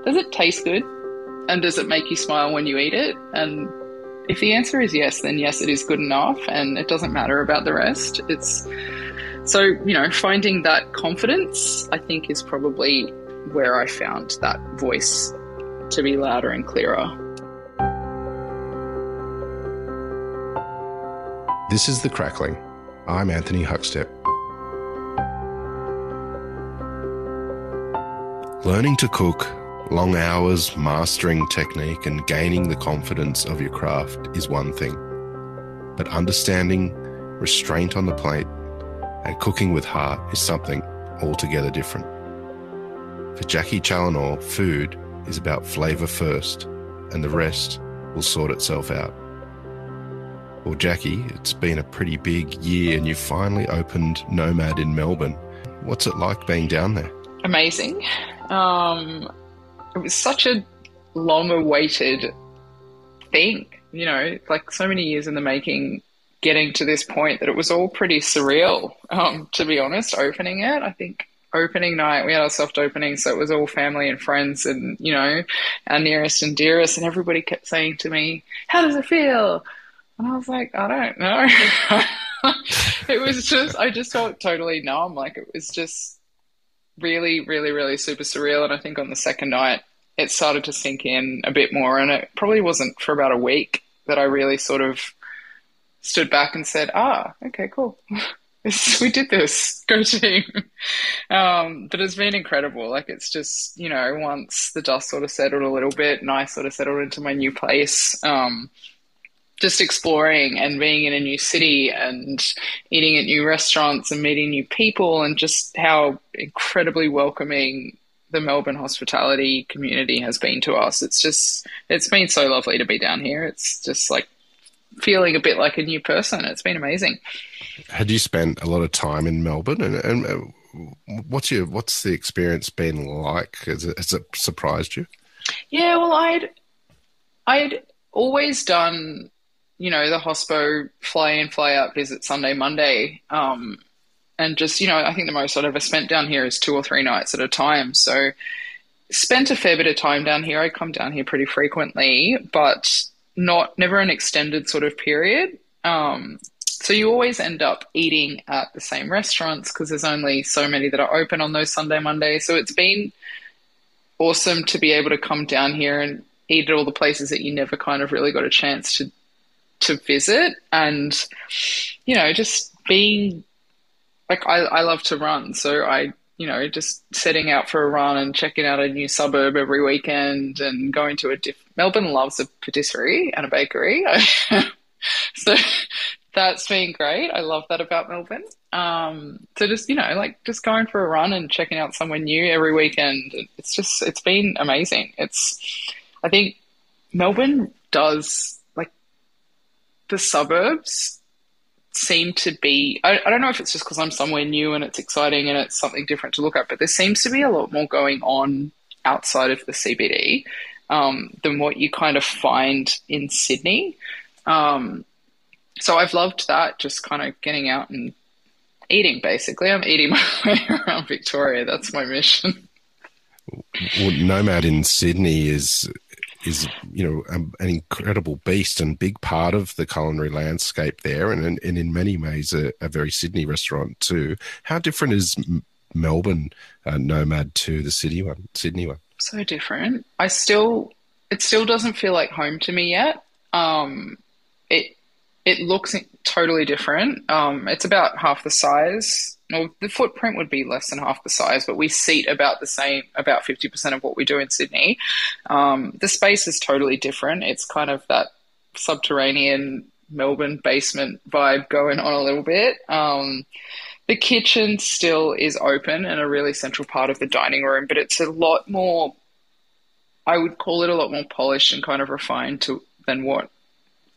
does it taste good? And does it make you smile when you eat it? And if the answer is yes, then yes, it is good enough, and it doesn't matter about the rest. It's so, finding that confidence, I think, is probably where I found that voice to be louder and clearer. This is The Crackling. I'm Anthony Huckstep. Learning to cook, long hours, mastering technique and gaining the confidence of your craft is one thing. But understanding restraint on the plate and cooking with heart is something altogether different. For Jacqui Challinor, food is about flavour first, and the rest will sort itself out. Well, Jacqui, it's been a pretty big year and you finally opened Nomad in Melbourne. What's it like being down there? Amazing. It was such a long-awaited thing, like so many years in the making, getting to this point that it was all pretty surreal, to be honest, opening it. I think opening night, we had our soft opening, so it was all family and friends and, our nearest and dearest, and everybody kept saying to me, how does it feel? And I was like, I don't know. It was just, I just felt totally numb. Like it was just really, really, really super surreal. And I think on the second night, it started to sink in a bit more. And it probably wasn't for about a week that I really sort of stood back and said, okay, cool. We did this. Go team. But it's been incredible. Like it's just, once the dust sort of settled a little bit and I sort of settled into my new place, just exploring and being in a new city and eating at new restaurants and meeting new people, and just how incredibly welcoming the Melbourne hospitality community has been to us. It's been so lovely to be down here. It's just like feeling a bit like a new person. It's been amazing. Had you spent a lot of time in Melbourne, and what's the experience been like? Has it surprised you? Yeah, well, I'd always done, the hospo fly in, fly out visit Sunday, Monday. And just, I think the most I'd ever spent down here is 2 or 3 nights at a time. So spent a fair bit of time down here. I come down here pretty frequently, but never an extended sort of period. So you always end up eating at the same restaurants because there's only so many that are open on those Sunday, Mondays. So it's been awesome to be able to come down here and eat at all the places that you never kind of really got a chance to visit. And, just being like, I love to run. So I, just setting out for a run and checking out a new suburb every weekend and going to Melbourne loves a patisserie and a bakery. So that's been great. I love that about Melbourne. So just, just going for a run and checking out somewhere new every weekend. It's been amazing. I think Melbourne does, the suburbs seem to be, I don't know if it's just because I'm somewhere new and it's exciting and it's something different to look at, but there seems to be a lot more going on outside of the CBD than what you kind of find in Sydney. So I've loved that, just kind of getting out and eating, basically. I'm eating my way around Victoria. That's my mission. Well, Nomad in Sydney is an incredible beast and big part of the culinary landscape there, and in many ways a very Sydney restaurant too. How different is Melbourne Nomad to the Sydney one? So different. It still doesn't feel like home to me yet. It looks totally different. It's about half the size. Well, the footprint would be less than half the size, but we seat about the same, about 50% of what we do in Sydney. The space is totally different. It's kind of that subterranean Melbourne basement vibe going on a little bit. The kitchen still is open and a really central part of the dining room, but it's a lot more, I would call it a lot more polished and kind of refined than what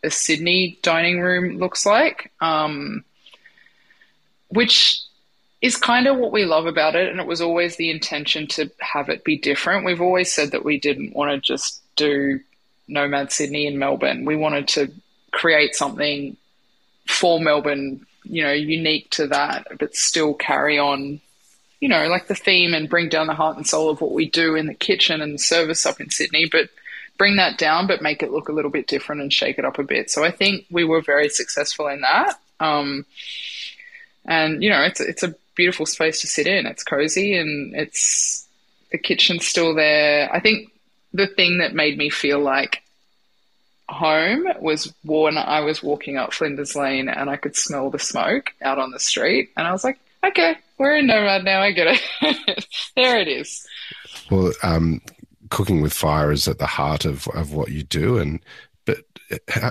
a Sydney dining room looks like, which is kind of what we love about it. And it was always the intention to have it be different. We've always said that we didn't want to just do Nomad Sydney and Melbourne. We wanted to create something for Melbourne, unique to that, but still carry on, like the theme and bring down the heart and soul of what we do in the kitchen and the service up in Sydney, but bring that down, but make it look a little bit different and shake it up a bit. So I think we were very successful in that. And it's a beautiful space to sit in. It's cozy and the kitchen's still there. I think the thing that made me feel like home was when I was walking up Flinders Lane and I could smell the smoke out on the street, and I was like, okay, we're in Nomad now. I get it. There it is. Well, cooking with fire is at the heart of what you do, but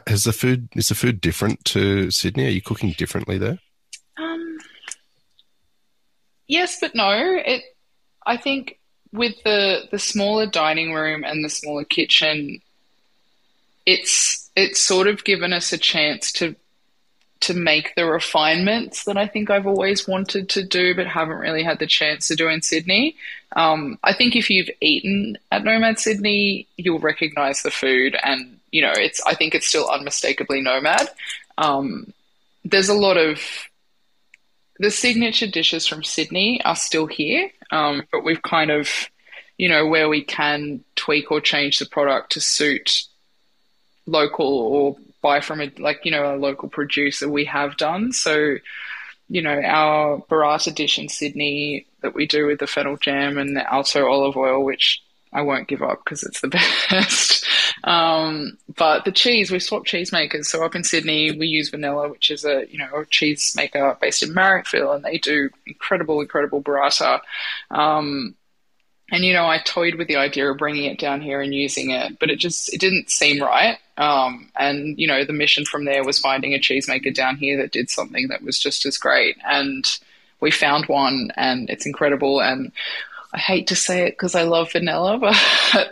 is the food different to Sydney? Are you cooking differently there? Yes, but no. I think with the smaller dining room and the smaller kitchen, it's sort of given us a chance to make the refinements that I think I've always wanted to do but haven't really had the chance to do in Sydney. I think if you've eaten at Nomad Sydney, you'll recognize the food, and I think it's still unmistakably Nomad. There's a lot of the signature dishes from Sydney are still here, but we've kind of, where we can tweak or change the product to suit local or buy from a local producer, we have done. So, our burrata dish in Sydney that we do with the fennel jam and the alto olive oil, which I won't give up because it's the best. But the cheese, we swapped cheese makers. So up in Sydney, we use Vanilla, which is a cheese maker based in Marrickville, and they do incredible burrata. And, I toyed with the idea of bringing it down here and using it, but it didn't seem right. And, the mission from there was finding a cheesemaker down here that did something that was just as great. And we found one, and it's incredible. And I hate to say it because I love Vanilla, but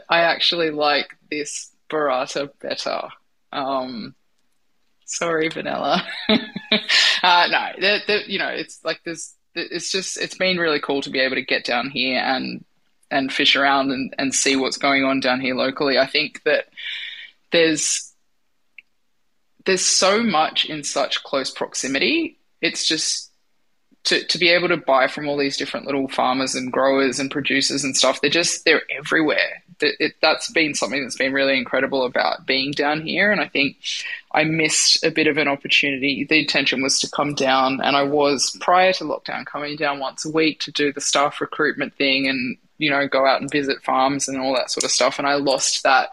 I actually like this burrata better. Sorry, Vanilla. No, it's like this. It's been really cool to be able to get down here and fish around and see what's going on down here locally. I think that there's so much in such close proximity. It's just to be able to buy from all these different little farmers and growers and producers and stuff. They're everywhere. That's been something that's been really incredible about being down here. And I think I missed a bit of an opportunity. The intention was to come down, and I was, prior to lockdown, coming down once a week to do the staff recruitment thing and, go out and visit farms and all that sort of stuff. And I lost that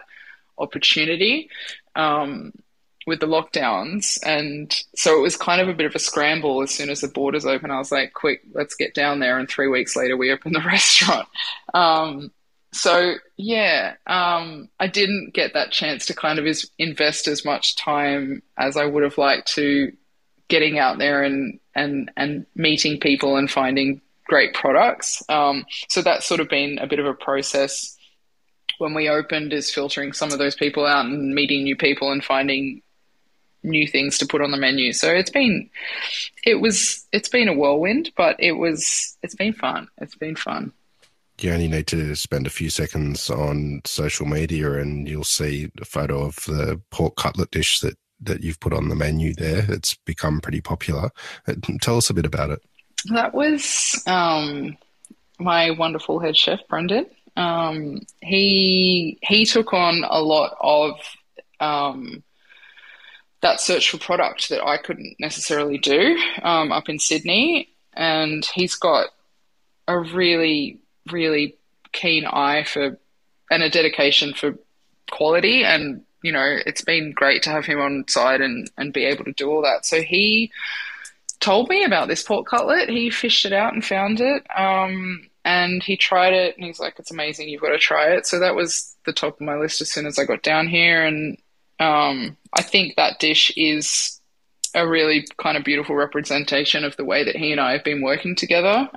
opportunity with the lockdowns. And so it was kind of a bit of a scramble. As soon as the borders open, I was like, quick, let's get down there. And 3 weeks later, we opened the restaurant. I didn't get that chance to kind of invest as much time as I would have liked to getting out there and meeting people and finding great products. So that's sort of been a bit of a process when we opened, is filtering some of those people out and meeting new people and finding new things to put on the menu. So it's been a whirlwind, but it's been fun. It's been fun. You only need to spend a few seconds on social media and you'll see a photo of the pork cutlet dish that you've put on the menu there. It's become pretty popular. Tell us a bit about it. That was my wonderful head chef, Brendan. He took on a lot of that search for product that I couldn't necessarily do up in Sydney. And he's got a really, really keen eye for and a dedication for quality. And, it's been great to have him on side and be able to do all that. So he told me about this pork cutlet. He fished it out and found it. And he tried it and he's like, it's amazing. You've got to try it. So that was the top of my list as soon as I got down here. And I think that dish is a really kind of beautiful representation of the way that he and I have been working together.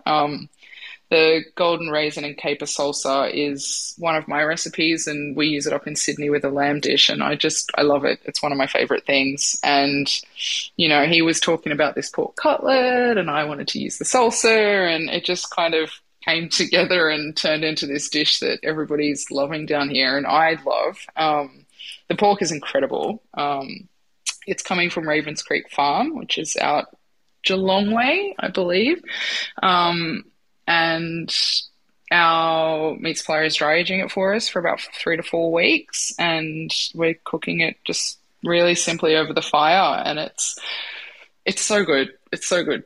The golden raisin and caper salsa is one of my recipes, and we use it up in Sydney with a lamb dish, and I love it. It's one of my favorite things. And, he was talking about this pork cutlet and I wanted to use the salsa, and it just kind of came together and turned into this dish that everybody's loving down here, and I love. The pork is incredible. It's coming from Ravens Creek Farm, which is out Geelong way, I believe. and our meat supplier is dry aging it for us for about 3 to 4 weeks, and we're cooking it just really simply over the fire, and it's so good. It's so good.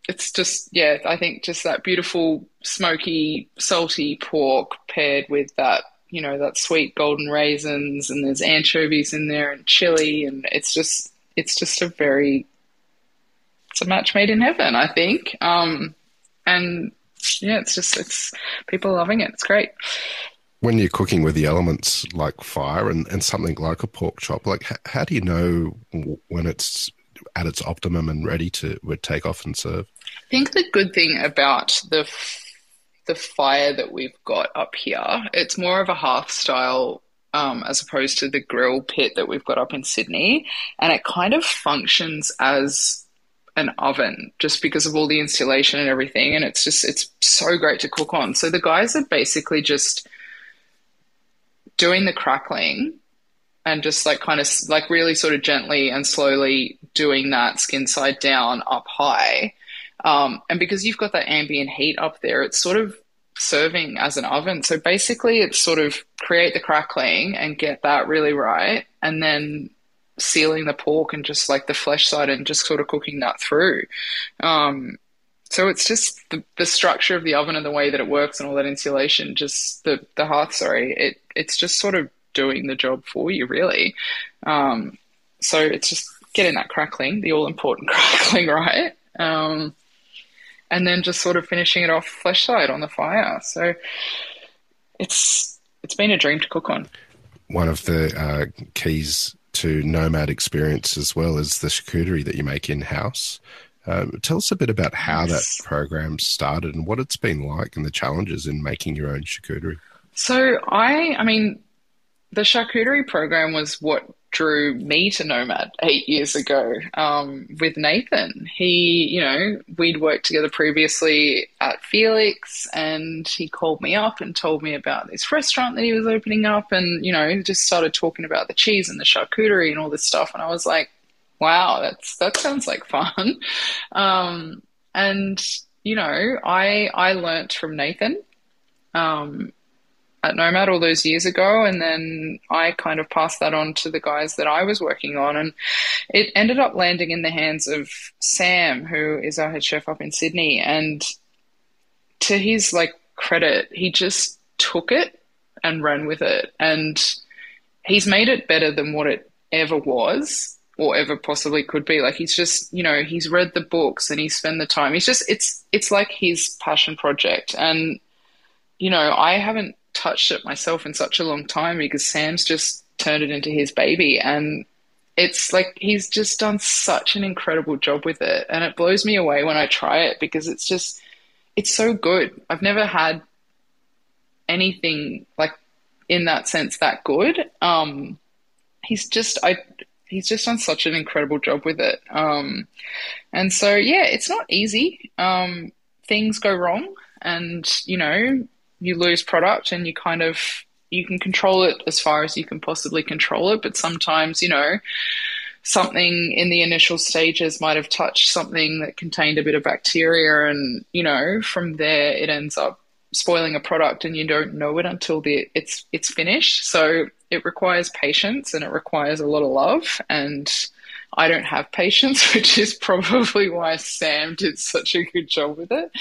It's just, yeah, I think just that beautiful, smoky, salty pork paired with that, that sweet golden raisins, and there's anchovies in there and chili, and it's a match made in heaven, I think. And yeah, it's people are loving it. It's great. When you're cooking with the elements like fire and something like a pork chop, like how do you know when it's at its optimum and ready to take off and serve? I think the good thing about the fire that we've got up here, it's more of a hearth style as opposed to the grill pit that we've got up in Sydney, and it kind of functions as an oven just because of all the insulation and everything, and it's so great to cook on. So the guys are basically just doing the crackling and just like kind of like really sort of gently and slowly doing that skin side down up high. And because you've got that ambient heat up there, it's sort of serving as an oven. So basically it's sort of create the crackling and get that really right, and then sealing the pork and just like the flesh side and just sort of cooking that through. So it's just the structure of the oven and the way that it works and all that insulation, just the hearth, sorry, it's just sort of doing the job for you, really. So it's just getting that crackling, the all-important crackling, right? And then just sort of finishing it off flesh side on the fire. So it's been a dream to cook on. One of the keys to Nomad experience as well is the charcuterie that you make in-house. Tell us a bit about how that program started and what it's been like and the challenges in making your own charcuterie. So I mean, the charcuterie program was what drew me to Nomad 8 years ago with Nathan. He, we'd worked together previously at Felix, and he called me up and told me about this restaurant that he was opening up, and, just started talking about the cheese and the charcuterie and all this stuff. And I was like, wow, that sounds like fun. And, I learnt from Nathan at Nomad all those years ago, and then I kind of passed that on to the guys that I was working on, and it ended up landing in the hands of Sam, who is our head chef up in Sydney. And to his credit, he just took it and ran with it, and he's made it better than what it ever was or ever possibly could be. Like, he's just, he's read the books and he's spent the time. He's just, it's like his passion project. And, I haven't touched it myself in such a long time because Sam's just turned it into his baby, and it's like he's just done such an incredible job with it, and it blows me away when I try it because it's so good. I've never had anything like in that sense that good. He's just done such an incredible job with it. And so yeah, it's not easy. Things go wrong, and you lose product, and you can control it as far as you can possibly control it. But sometimes, something in the initial stages might have touched something that contained a bit of bacteria, and, from there it ends up spoiling a product, and you don't know it until it's finished. So it requires patience, and it requires a lot of love, and I don't have patience, which is probably why Sam did such a good job with it.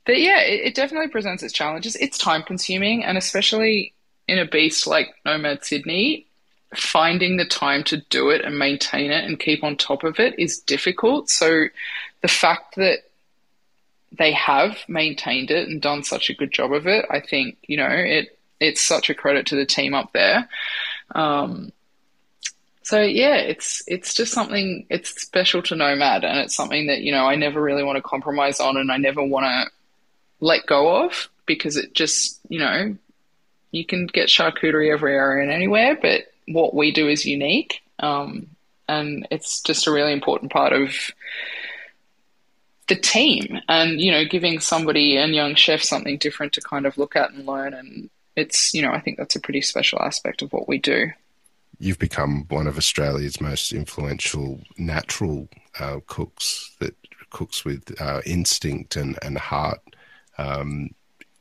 But yeah, it definitely presents its challenges. It's time consuming, and especially in a beast like Nomad Sydney, finding the time to do it and maintain it and keep on top of it is difficult. So the fact that they have maintained it and done such a good job of it, I think, it's such a credit to the team up there. So yeah, it's just something, it's special to Nomad, and it's something that, I never really want to compromise on, and I never want to let go of, because it just, you can get charcuterie everywhere and anywhere, but what we do is unique. And it's just a really important part of the team, and, giving somebody and young chef something different to kind of look at and learn. And it's, I think that's a pretty special aspect of what we do. You've become one of Australia's most influential natural cooks that cooks with instinct and heart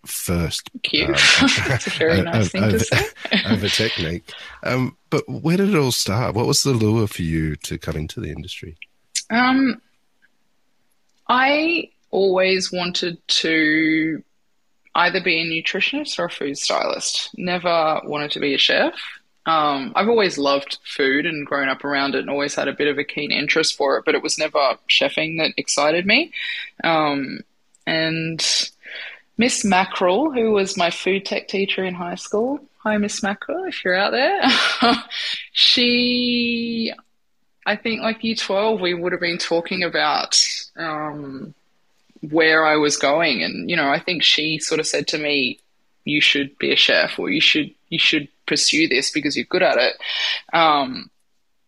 first. Cute. That's a very nice thing to say. Over technique. But where did it all start? What was the lure for you to come into the industry? I always wanted to either be a nutritionist or a food stylist. Never wanted to be a chef. I've always loved food and grown up around it and always had a bit of a keen interest for it, but it was never chefing that excited me. And Miss Mackerel, who was my food tech teacher in high school, hi Miss Mackerel, if you're out there, I think like year 12, we would have been talking about where I was going. And, I think she sort of said to me, you should be a chef, or you should pursue this because you're good at it.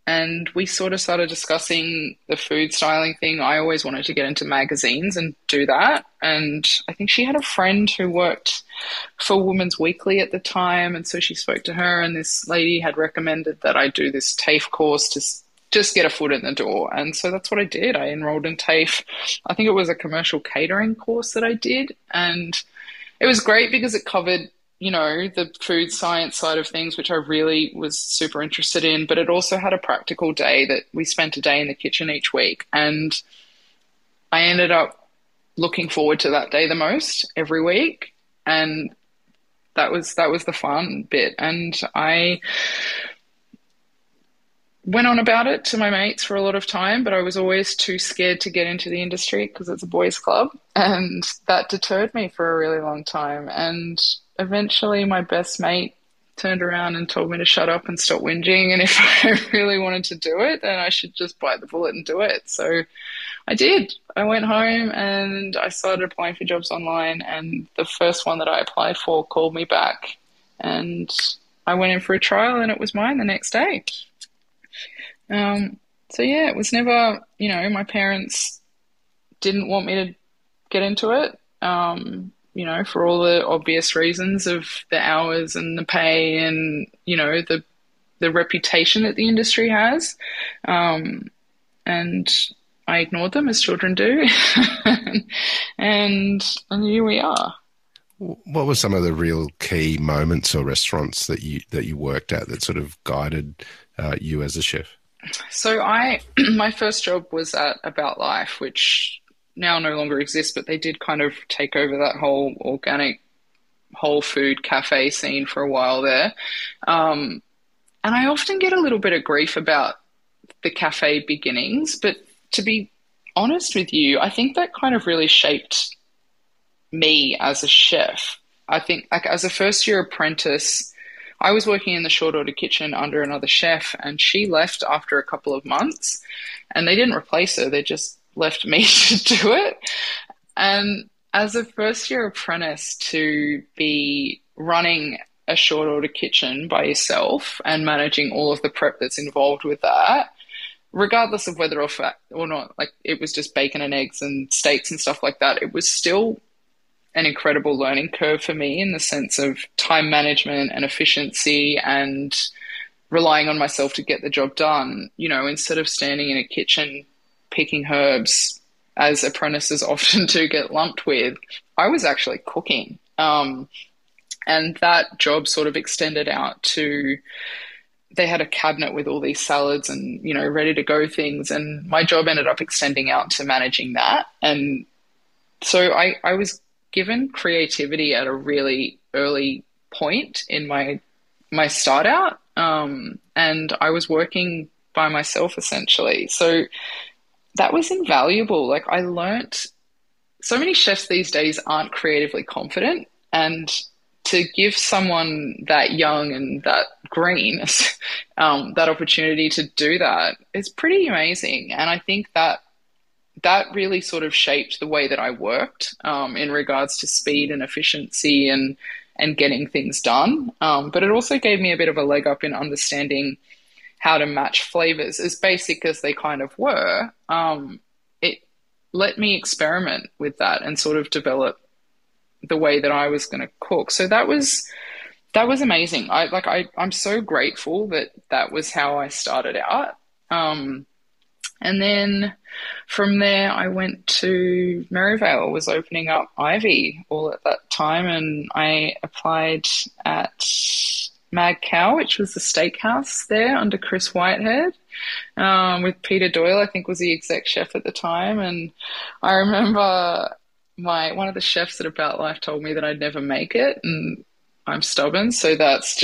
And we sort of started discussing the food styling thing. I always wanted to get into magazines and do that. And I think she had a friend who worked for Women's Weekly at the time. And so she spoke to her, and this lady had recommended that I do this TAFE course to just get a foot in the door. And so that's what I did. I enrolled in TAFE. I think it was a commercial catering course that I did. And it was great because it covered, the food science side of things, which I really was super interested in. But it also had a practical day that we spent a day in the kitchen each week. And I ended up looking forward to that day the most every week. And that was the fun bit. And I went on about it to my mates for a lot of time, but I was always too scared to get into the industry because it's a boys' club, and that deterred me for a really long time. And eventually my best mate turned around and told me to shut up and stop whinging, and if I really wanted to do it, then I should just bite the bullet and do it. So I did. I went home and I started applying for jobs online, and the first one that I applied for called me back, and I went in for a trial and it was mine the next day. So yeah, it was never, my parents didn't want me to get into it, for all the obvious reasons of the hours and the pay and, the reputation that the industry has. And I ignored them, as children do. and here we are. What were some of the real key moments or restaurants that you worked at that sort of guided you as a chef? So my first job was at About Life, which now no longer exists, but they did kind of take over that whole organic, whole food cafe scene for a while there. And I often get a little bit of grief about the cafe beginnings, but to be honest with you, I think that kind of really shaped me as a chef. I think like as a first year apprentice, I was working in the short order kitchen under another chef, and she left after a couple of months, and they didn't replace her. They just left me to do it. And as a first year apprentice, to be running a short order kitchen by yourself and managing all of the prep that's involved with that, regardless of whether or not, like it was just bacon and eggs and steaks and stuff like that, it was still an incredible learning curve for me in the sense of time management and efficiency and relying on myself to get the job done. Instead of standing in a kitchen picking herbs, as apprentices often do get lumped with, I was actually cooking. And that job sort of extended out to, they had a cabinet with all these salads and, ready to go things. And my job ended up extending out to managing that. And so I was given creativity at a really early point in my start out. And I was working by myself essentially. So that was invaluable. Like I learnt, so many chefs these days aren't creatively confident, and to give someone that young and that green that opportunity to do that is pretty amazing. And I think that really sort of shaped the way that I worked in regards to speed and efficiency and getting things done. But it also gave me a bit of a leg up in understanding how to match flavors, as basic as they kind of were. It let me experiment with that and sort of develop the way that I was going to cook. So that was amazing. I'm so grateful that was how I started out. And then from there, I went to Merivale, was opening up Ivy all at that time, and I applied at Mad Cow, which was the steakhouse there under Chris Whitehead, with Peter Doyle, I think was the exec chef at the time. And I remember one of the chefs at About Life told me that I'd never make it, and I'm stubborn, so that's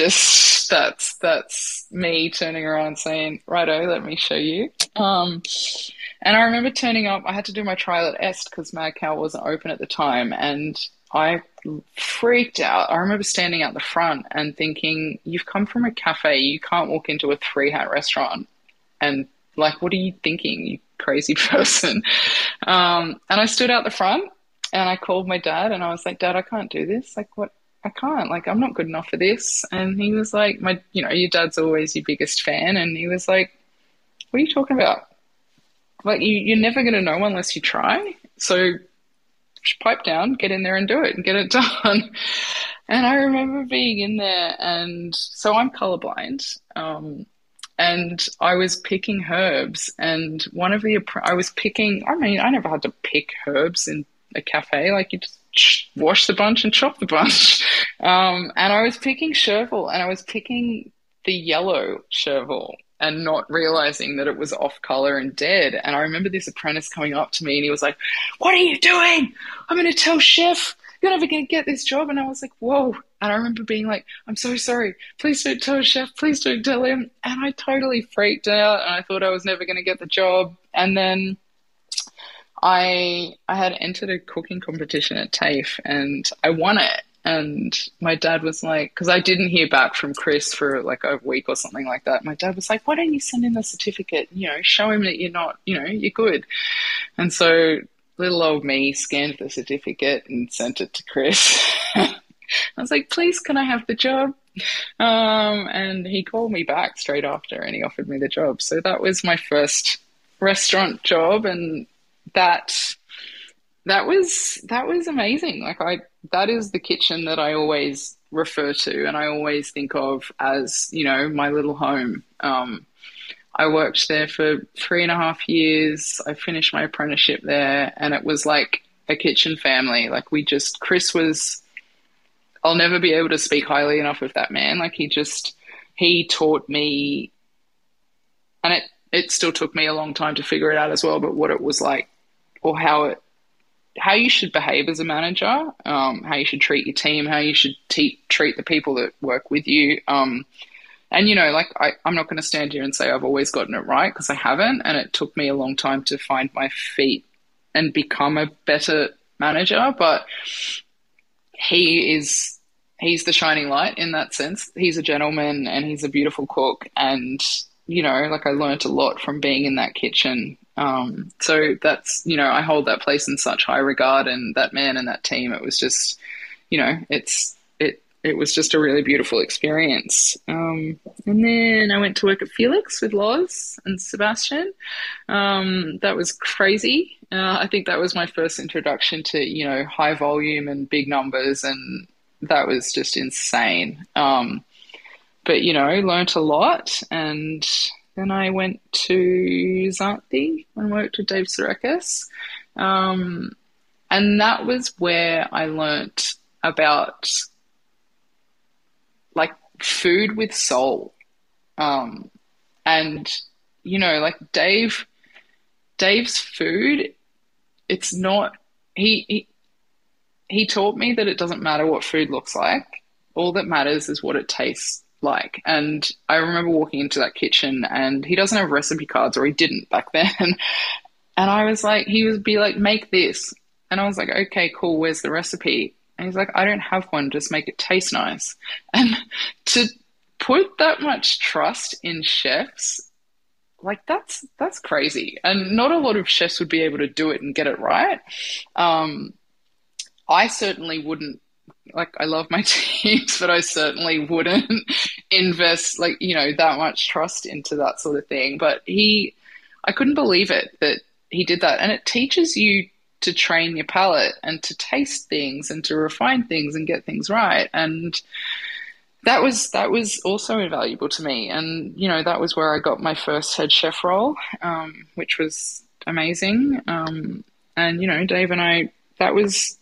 me turning around and saying, righto, let me show you. And I remember turning up, I had to do my trial at Est because Mad Cow wasn't open at the time, and I freaked out. I remember standing out the front and thinking, you've come from a cafe, you can't walk into a three-hat restaurant and, like, what are you thinking, you crazy person? And I stood out the front and I called my dad and I was like, Dad, I can't do this. Like, what? I can't, like, I'm not good enough for this. And he was like, your dad's always your biggest fan. And he was like, what are you talking about? Like, you're never going to know unless you try. So just pipe down, get in there and do it and get it done. And I remember being in there, and so I'm colorblind. And I was picking herbs, and I never had to pick herbs in a cafe. Like, you just wash the bunch and chop the bunch. And I was picking chervil, and I was picking the yellow chervil and not realizing that it was off color and dead. And I remember this apprentice coming up to me and he was like, what are you doing? I'm going to tell chef, you're never going to get this job. And I was like, whoa. And I remember being like, I'm so sorry. Please don't tell chef. Please don't tell him. And I totally freaked out and I thought I was never going to get the job. And then I had entered a cooking competition at TAFE and I won it. And my dad was like, because I didn't hear back from Chris for like a week or something like that. My dad was like, why don't you send in the certificate? Show him that you're good. And so little old me scanned the certificate and sent it to Chris. I was like, please, can I have the job? And he called me back straight after and he offered me the job. So that was my first restaurant job. And that was amazing. That is the kitchen that I always refer to and I always think of as, my little home. I worked there for 3.5 years. I finished my apprenticeship there and it was like a kitchen family. Like I'll never be able to speak highly enough of that man. Like he taught me, and it still took me a long time to figure it out as well, but what it was like or how you should behave as a manager, how you should treat your team, how you should treat the people that work with you. And, I'm not going to stand here and say I've always gotten it right because I haven't. And it took me a long time to find my feet and become a better manager. But he's the shining light in that sense. He's a gentleman and he's a beautiful cook. And, I learned a lot from being in that kitchen. So that's, I hold that place in such high regard, and that man and that team, it was just, it was just a really beautiful experience. And then I went to work at Felix with Loz and Sebastian. That was crazy. I think that was my first introduction to, high volume and big numbers, and that was just insane. But, learnt a lot, and then I went to Zante and worked with Dave Sarekis. And that was where I learnt about food with soul. And, Dave's food, it's not, he taught me that it doesn't matter what food looks like. All that matters is what it tastes like. And I remember walking into that kitchen and he doesn't have recipe cards, or he didn't back then. And I was like, he would be like, make this. And I was like, okay, cool. Where's the recipe? And he's like, I don't have one. Just make it taste nice. And to put that much trust in chefs, that's crazy. And not a lot of chefs would be able to do it and get it right. I certainly wouldn't. I love my teams, but I certainly wouldn't invest that much trust into that sort of thing. But I couldn't believe it that he did that. And it teaches you to train your palate and to taste things and to refine things and get things right. And that was also invaluable to me, and that was where I got my first head chef role, which was amazing. And Dave and I, that was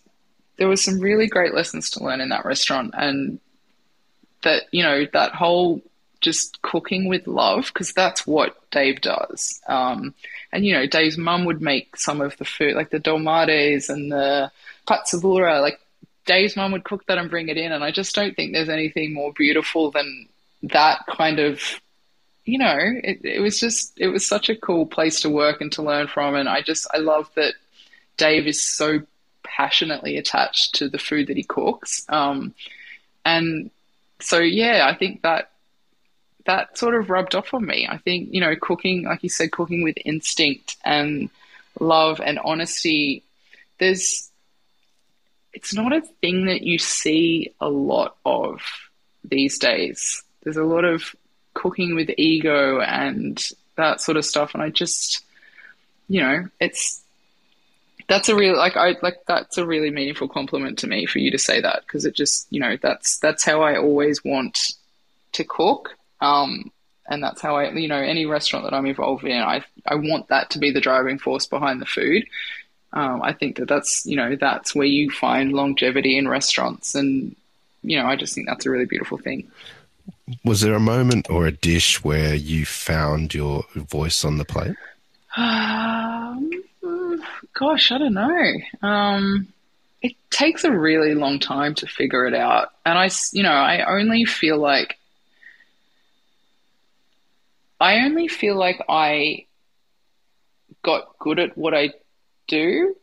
there was some really great lessons to learn in that restaurant, and that whole just cooking with love, because that's what Dave does. And Dave's mum would make some of the food, like the dolmades and the pazzavura. Like Dave's mum would cook that and bring it in, and I just don't think there's anything more beautiful than that kind of. It was such a cool place to work and to learn from, and I love that Dave is so passionately attached to the food that he cooks. And so, yeah, I think that sort of rubbed off on me. I think, cooking, like you said, cooking with instinct and love and honesty, it's not a thing that you see a lot of these days. There's a lot of cooking with ego and that sort of stuff. And I just, that's that's a really meaningful compliment to me for you to say that, because it just, that's how I always want to cook. And that's how any restaurant that I'm involved in, I want that to be the driving force behind the food. I think that's where you find longevity in restaurants. And, I just think that's a really beautiful thing. Was there a moment or a dish where you found your voice on the plate? Gosh, I don't know. It takes a really long time to figure it out. And I only feel like I got good at what I do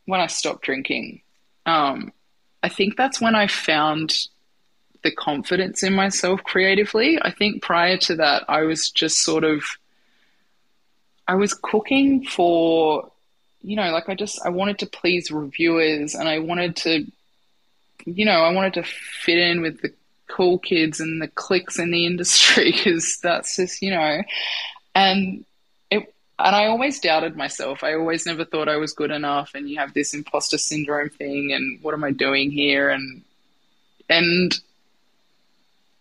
when I stopped drinking. I think that's when I found the confidence in myself creatively. I think prior to that, I was just I was cooking for, I wanted to please reviewers, and I wanted to fit in with the cool kids and the cliques in the industry, because that's just, and I always doubted myself. I always never thought I was good enough, and you have this imposter syndrome thing, and what am I doing here? And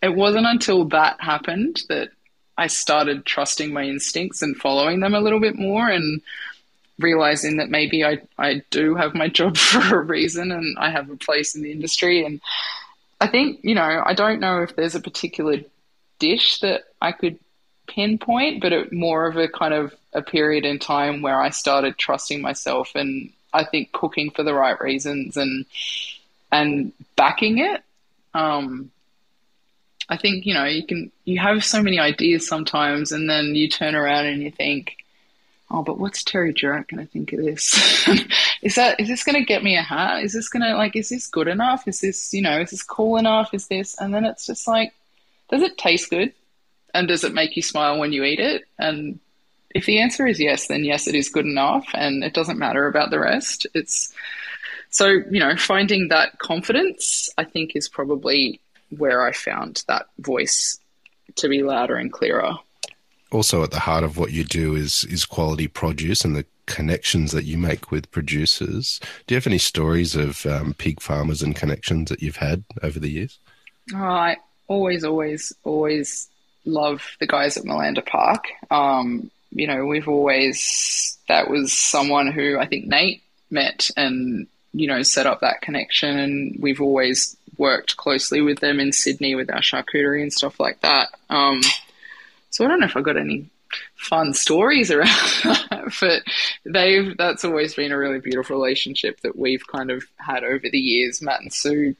it wasn't until that happened that I started trusting my instincts and following them a little bit more, and realizing that maybe I do have my job for a reason, and I have a place in the industry. And I think, I don't know if there's a particular dish that I could pinpoint, but more of a kind of a period in time where I started trusting myself, and I think cooking for the right reasons and backing it. I think, you have so many ideas sometimes, and then you turn around and you think, oh, but what's Terry Jarrett going to think of this? Is this going to get me a hat? Is this going to, is this good enough? Is this, is this cool enough? Is this, and then it's just like, does it taste good? And does it make you smile when you eat it? And if the answer is yes, then yes, it is good enough, and it doesn't matter about the rest. So, finding that confidence, I think, is probably where I found that voice to be louder and clearer. Also at the heart of what you do is quality produce and the connections that you make with producers. Do you have any stories of pig farmers and connections that you've had over the years? Oh, I always love the guys at Melander Park. That was someone who I think Nate met and, set up that connection. And we've always worked closely with them in Sydney with our charcuterie and stuff like that. So I don't know if I've got any fun stories around that, but that's always been a really beautiful relationship that we've kind of had over the years. Matt and Sue,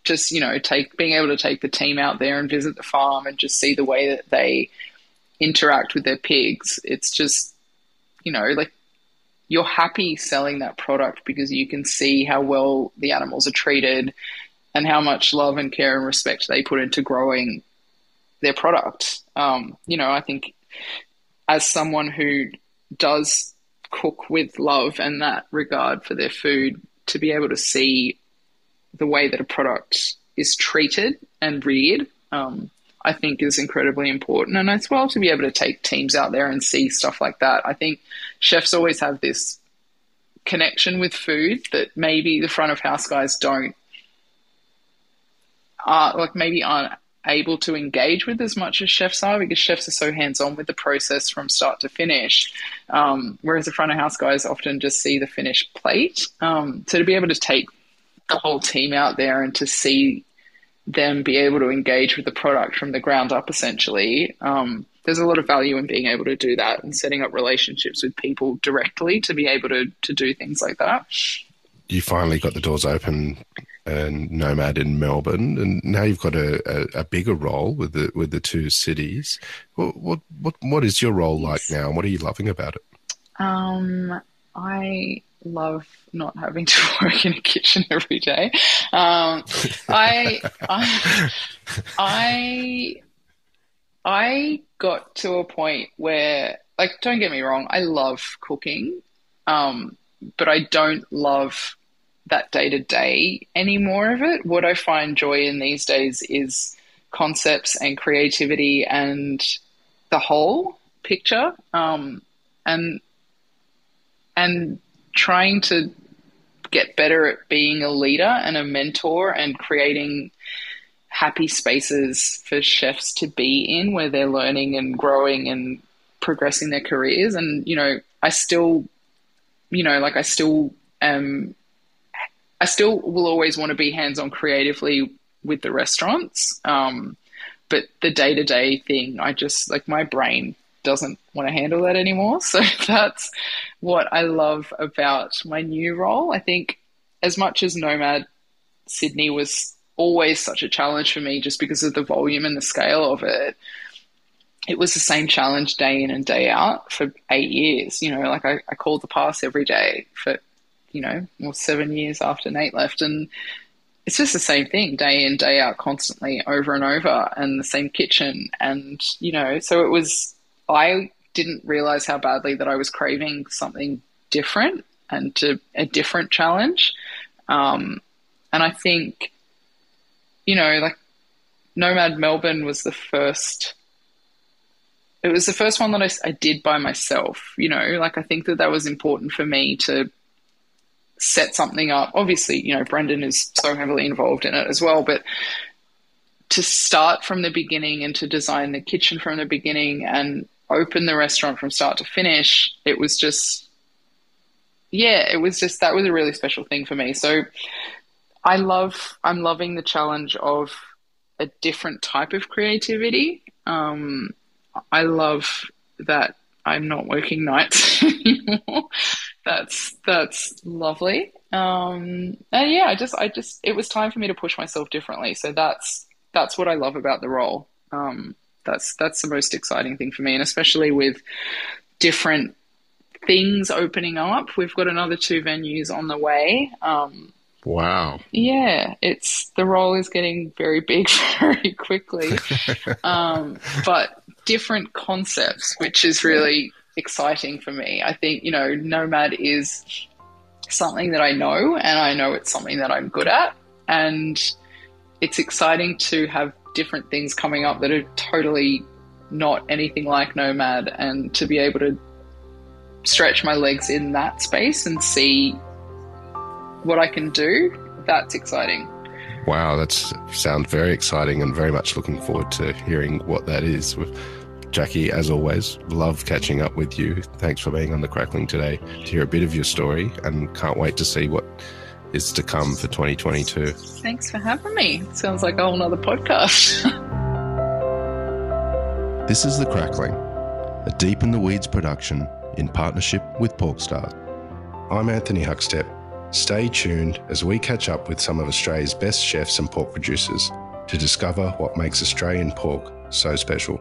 just, being able to take the team out there and visit the farm and just see the way that they interact with their pigs. It's just, you're happy selling that product because you can see how well the animals are treated and how much love and care and respect they put into growing their product. I think as someone who does cook with love and that regard for their food, to be able to see the way that a product is treated and reared, I think is incredibly important. And as well, to be able to take teams out there and see stuff like that. I think chefs always have this connection with food that maybe the front of house guys don't, maybe aren't able to engage with as much as chefs are, because chefs are so hands-on with the process from start to finish, whereas the front of house guys often just see the finished plate. So to be able to take the whole team out there and to see them be able to engage with the product from the ground up, essentially, there's a lot of value in being able to do that and setting up relationships with people directly to be able to do things like that. You finally got the doors open and Nomad in Melbourne, and now you've got a bigger role with the two cities. What is your role like now, and what are you loving about it? I love not having to work in a kitchen every day. I got to a point where, like, don't get me wrong, I love cooking, but I don't love that day-to-day anymore of it. What I find joy in these days is concepts and creativity and the whole picture, and trying to get better at being a leader and a mentor and creating happy spaces for chefs to be in, where they're learning and growing and progressing their careers. And, you know, I still will always want to be hands-on creatively with the restaurants. But the day-to-day thing, I just, like, my brain doesn't want to handle that anymore. So that's what I love about my new role. I think as much as Nomad Sydney was always such a challenge for me just because of the volume and the scale of it, it was the same challenge day in and day out for 8 years. You know, like I called the pass every day for, 7 years after Nate left. And it's just the same thing day in, day out, constantly over and over, and the same kitchen. And, so it was, I didn't realize how badly that I was craving something different and to a different challenge. And I think, like Nomad Melbourne was the first, it was the first one that I did by myself, like I think that was important for me to set something up. Obviously, Brendan is so heavily involved in it as well, but to start from the beginning and to design the kitchen from the beginning and open the restaurant from start to finish, it was just, that was a really special thing for me. So I'm loving the challenge of a different type of creativity. I love that I'm not working nights anymore. That's lovely. And yeah, it was time for me to push myself differently. So that's what I love about the role. That's the most exciting thing for me, and especially with different things opening up. We've got another 2 venues on the way. Wow. Yeah, the role is getting very big very quickly. But different concepts, which is really exciting for me. I think, Nomad is something that I know, and I know it's something that I'm good at, and it's exciting to have different things coming up that are totally not anything like Nomad, and to be able to stretch my legs in that space and see what I can do. That's exciting. Wow, that sounds very exciting, and very much looking forward to hearing what that is. Jacqui, as always, love catching up with you. Thanks for being on the Crackling today to hear a bit of your story, and can't wait to see what is to come for 2022. Thanks for having me. Sounds like a whole nother podcast. This is The Crackling, a Deep in the Weeds production in partnership with PorkStar. I'm Anthony Huckstep. Stay tuned as we catch up with some of Australia's best chefs and pork producers to discover what makes Australian pork so special.